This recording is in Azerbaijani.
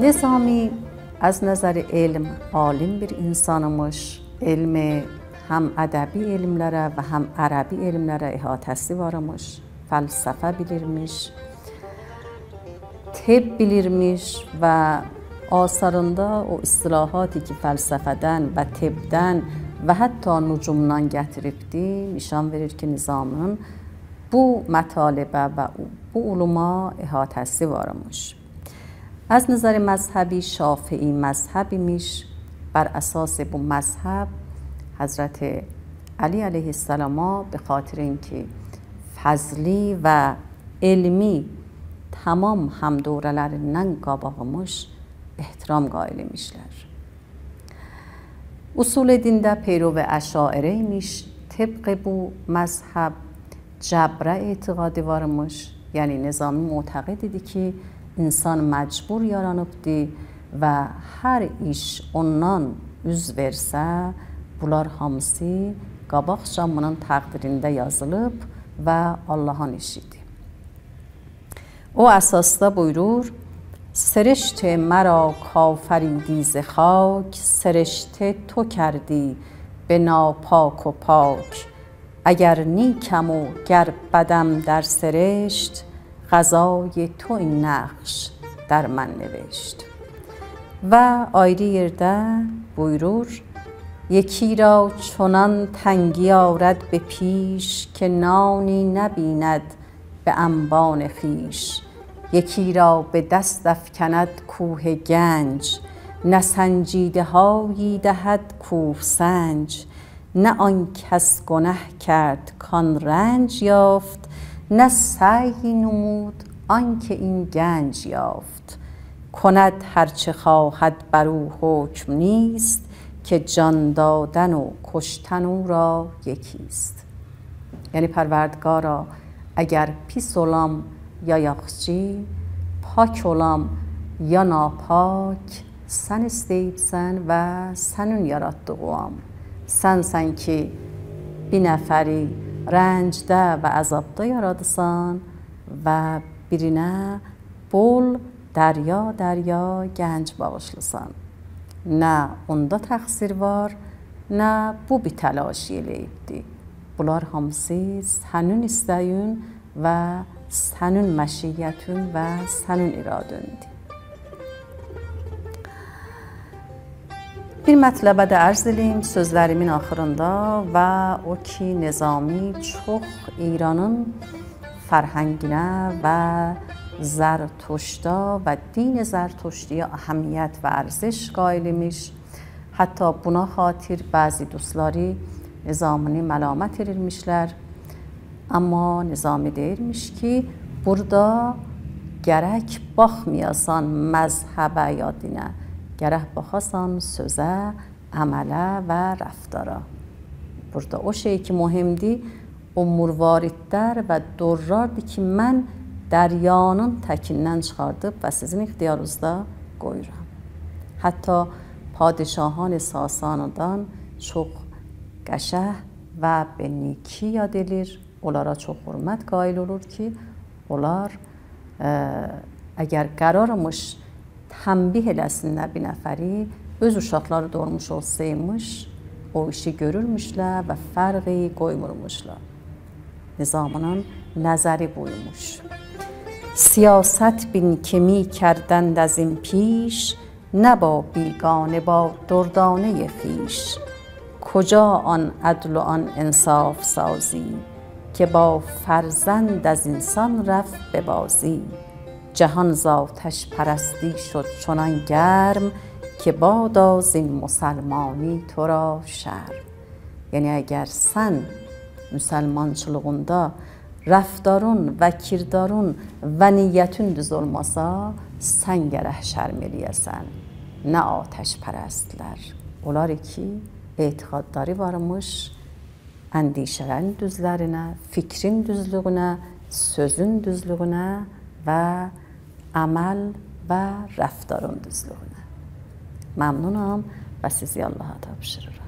Nizami az nəzəri elm, alim bir insanmış. Elmi həm ədəbi elmlərə və həm ərəbi elmlərə ihatəsi varmış. Fəlsəfə bilirmiş, tibb bilirmiş və asarında o istilahatı ki fəlsəfədən və tibbdən və hətta nucumdan gətiribdi, nişan verir ki Nizaminin bu mətalibə və bu uluma ihatəsi varmış. از نظر مذهبی شافعی مذهبی میش. بر اساس bu مذهب حضرت علی علیه السلام به خاطر اینکه fazli və elmi tamam ham dövrələrindən qabağımış ehtiram qail imişlər. Usul dində peyrov əşairə imiş. طبق bu مذهب جبر etiqadi varmış. Yəni Nizami معتقد idi ki insan məcbur yaranıbdır və hər iş ondan üz versə, bunlar hamısı qabaqcamanın təqdirində yazılıb və Allahın işidir. O əsasda buyurur: سرشت مرا کافریدی ز خاک سرشته تو کردی به ناپاک و پاک اگر نیکم و گر بدم در سرشت غذای تو این نقش در من نوشت. و ayrı yerdə buyurur: یکی را چنان تنگی آرد به پیش که نانی نبیند به انبان خویش یکی را به دست افکند کوه گنج نه سنجیده هایی دهد کوه سنج نه آن کس گنه کرد کان رنج یافت نه سعی نمود آنکه این گنج یافت کند هرچه خواهد بر او حکم نیست که جان دادن و کشتن او را یکیست. یعنی پروردگارا اگر pis olam ya yaxşı, pak olam ya napak, sən istəyibsən və sənin yaratdığım. Sənsən ki bir nəfəri rəncdə və əzabda yaradısan və birinə bol dərya gənc bağışlısan. Nə onda təqsir var, nə bu bir təlaş eləyibdir. Bunlar hamısı sənin istəyin və sənin məşiyyətin və sənin iradındır. Bir mətləbə də ərz edeyim sözlərimin axırında və o ki Nizami çox İranın fərhənginə və Zərtuşta və din Zərtuştiyə əhəmiyyət və ərziş qail imiş. Hətta buna xatir bəzi dostları Nizamini məlamət edirmişlər. Amma Nizami deyirmiş ki, burada gərək baxmayasan məzhəbə ya dinə, gərək baxasan sözə, əmələ və rəftara. Burada o şey ki mühimdir, o murvaridlər və durrardır ki, mən dəryanın təkindən çıxardıb və sizin ixtiyarınızda qoyuram. Hətta padişahan Sasanıdan çox qəşəh və be niki yad edir. Onlara çox hörmət qail olur ki, onlar əgər qərarmış tənbih eləsinlər bir nəfəri, öz uşaqları doğmuş olsaymış, o işi görürmüşlər və fərqi qoymurmuşlar. Nizamının nəzəri buymuş. سیاست بین که می کردند از این پیش نه با بیگانه با دردانه خویش کجا آن عدل و آن انصاف سازی که با فرزند از انسان رفت به بازی جهان ز آتش پرستی شد چنان گرم که بادا زین مسلمانی تو را şərm. Yəni əgər sən müsəlmançılığında rəftarın və kirdarın və niyyətin düz olmasa, sən gərək şərm eləyəsən. Nə atəşpərəstlər. Onlar ki, etiqadları varmış, əndişələrin düzlərinə, fikrin düzlüğünə, sözün düzlüğünə və əməl və rəftarın düzlüğünə. Məmnunam və sizi Allaha tapşırıram.